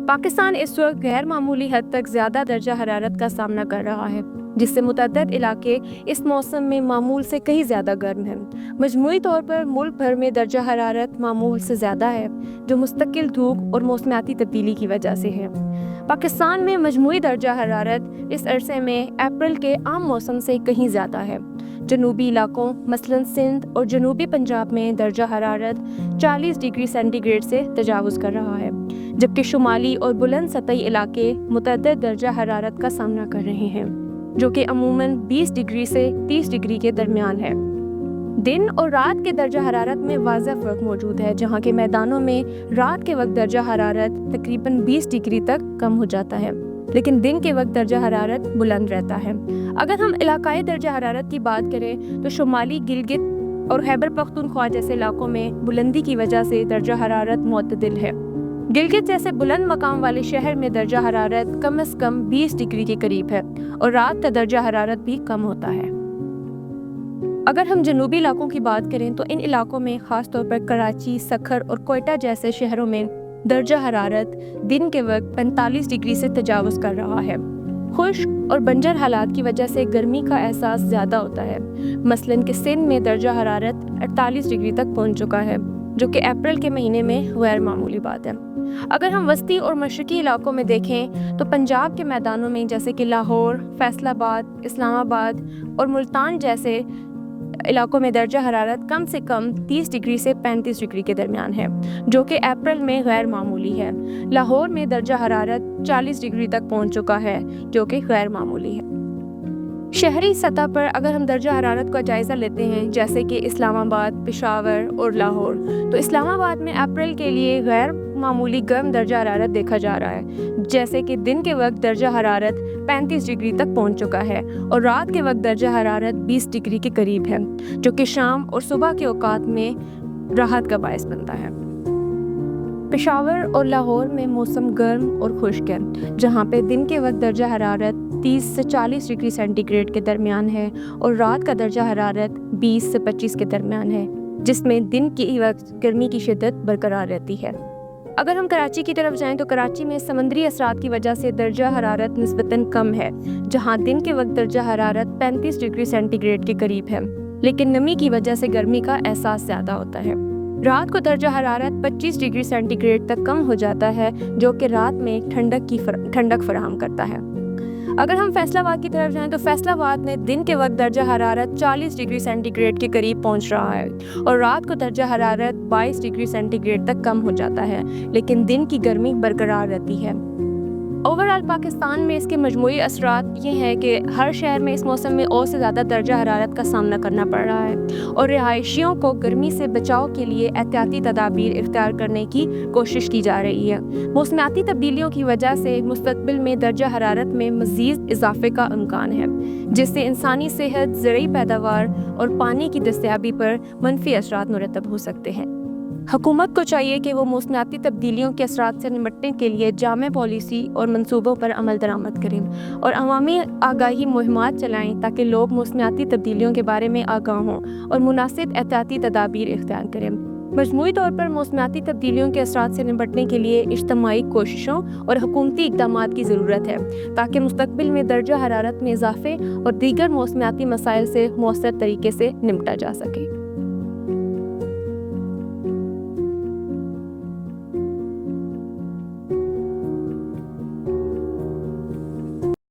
پاکستان اس وقت غیر معمولی حد تک زیادہ درجہ حرارت کا سامنا کر رہا ہے، جس سے متعدد علاقے اس موسم میں معمول سے کہیں زیادہ گرم ہیں۔ مجموعی طور پر ملک بھر میں درجہ حرارت معمول سے زیادہ ہے، جو مستقل دھوپ اور موسمیاتی تبدیلی کی وجہ سے ہے۔ پاکستان میں مجموعی درجہ حرارت اس عرصے میں اپریل کے عام موسم سے کہیں زیادہ ہے۔ جنوبی علاقوں مثلاً سندھ اور جنوبی پنجاب میں درجہ حرارت 40 ڈگری سینٹی گریڈ سے تجاوز کر رہا ہے، جبکہ شمالی اور بلند سطحی علاقے متعدد درجہ حرارت کا سامنا کر رہے ہیں، جو کہ عموماً 20 ڈگری سے 30 ڈگری کے درمیان ہے۔ دن اور رات کے درجہ حرارت میں واضح فرق موجود ہے، جہاں کے میدانوں میں رات کے وقت درجہ حرارت تقریباً 20 ڈگری تک کم ہو جاتا ہے، لیکن دن کے وقت درجہ حرارت بلند رہتا ہے۔ اگر ہم علاقائی درجہ حرارت کی بات کریں تو شمالی گلگت اور خیبر پختونخوا جیسے علاقوں میں بلندی کی وجہ سے درجہ حرارت معتدل ہے۔ گلگت جیسے بلند مقام والے شہر میں درجہ حرارت کم از کم 20 ڈگری کے قریب ہے اور رات کا درجہ حرارت بھی کم ہوتا ہے۔ اگر ہم جنوبی علاقوں کی بات کریں تو ان علاقوں میں خاص طور پر کراچی، سکھر اور کوئٹہ جیسے شہروں میں درجہ حرارت دن کے وقت 45 ڈگری سے تجاوز کر رہا ہے۔ خشک اور بنجر حالات کی وجہ سے گرمی کا احساس زیادہ ہوتا ہے، مثلاً کہ سندھ میں درجہ حرارت 48 ڈگری تک پہنچ چکا ہے، جو کہ اپریل کے مہینے میں غیر معمولی بات ہے۔ اگر ہم وسطی اور مشرقی علاقوں میں دیکھیں تو پنجاب کے میدانوں میں جیسے کہ لاہور، فیصل آباد، اسلام آباد اور ملتان جیسے علاقوں میں درجہ حرارت کم سے کم 30 ڈگری سے 35 ڈگری کے درمیان ہے، جو کہ اپریل میں غیر معمولی ہے۔ لاہور میں درجہ حرارت 40 ڈگری تک پہنچ چکا ہے، جو کہ غیر معمولی ہے۔ شہری سطح پر اگر ہم درجہ حرارت کا جائزہ لیتے ہیں، جیسے کہ اسلام آباد، پشاور اور لاہور، تو اسلام آباد میں اپریل کے لیے غیر معمولی گرم درجہ حرارت دیکھا جا رہا ہے، جیسے کہ دن کے وقت درجہ حرارت 35 ڈگری تک پہنچ چکا ہے اور رات کے وقت درجہ حرارت 20 ڈگری کے قریب ہے، جو کہ شام اور صبح کے اوقات میں راحت کا باعث بنتا ہے۔ پشاور اور لاہور میں موسم گرم اور خشک ہے، جہاں پہ دن کے وقت درجہ حرارت 30 سے 40 ڈگری سینٹی گریڈ کے درمیان ہے اور رات کا درجہ حرارت 20 سے 25 کے درمیان ہے، جس میں دن کے وقت گرمی کی شدت برقرار رہتی ہے۔ اگر ہم کراچی کی طرف جائیں تو کراچی میں سمندری اثرات کی وجہ سے درجہ حرارت نسبتاً کم ہے، جہاں دن کے وقت درجہ حرارت 35 ڈگری سینٹی گریڈ کے قریب ہے، لیکن نمی کی وجہ سے گرمی کا احساس زیادہ ہوتا ہے۔ رات کو درجہ حرارت 25 ڈگری سینٹی گریڈ تک کم ہو جاتا ہے، جو کہ رات میں ٹھنڈک فراہم کرتا ہے۔ اگر ہم فیصل آباد کی طرف جائیں تو فیصل آباد میں دن کے وقت درجہ حرارت 40 ڈگری سینٹی گریڈ کے قریب پہنچ رہا ہے اور رات کو درجہ حرارت 22 ڈگری سینٹی گریڈ تک کم ہو جاتا ہے، لیکن دن کی گرمی برقرار رہتی ہے۔ اوورآل پاکستان میں اس کے مجموعی اثرات یہ ہیں کہ ہر شہر میں اس موسم میں اور سے زیادہ درجہ حرارت کا سامنا کرنا پڑ رہا ہے اور رہائشیوں کو گرمی سے بچاؤ کے لیے احتیاطی تدابیر اختیار کرنے کی کوشش کی جا رہی ہے۔ موسمیاتی تبدیلیوں کی وجہ سے مستقبل میں درجہ حرارت میں مزید اضافے کا امکان ہے، جس سے انسانی صحت، زرعی پیداوار اور پانی کی دستیابی پر منفی اثرات مرتب ہو سکتے ہیں۔ حکومت کو چاہیے کہ وہ موسمیاتی تبدیلیوں کے اثرات سے نمٹنے کے لیے جامع پالیسی اور منصوبوں پر عمل درآمد کریں اور عوامی آگاہی مہمات چلائیں تاکہ لوگ موسمیاتی تبدیلیوں کے بارے میں آگاہ ہوں اور مناسب احتیاطی تدابیر اختیار کریں۔ مجموعی طور پر موسمیاتی تبدیلیوں کے اثرات سے نمٹنے کے لیے اجتماعی کوششوں اور حکومتی اقدامات کی ضرورت ہے تاکہ مستقبل میں درجہ حرارت میں اضافے اور دیگر موسمیاتی مسائل سے مؤثر طریقے سے نمٹا جا سکے۔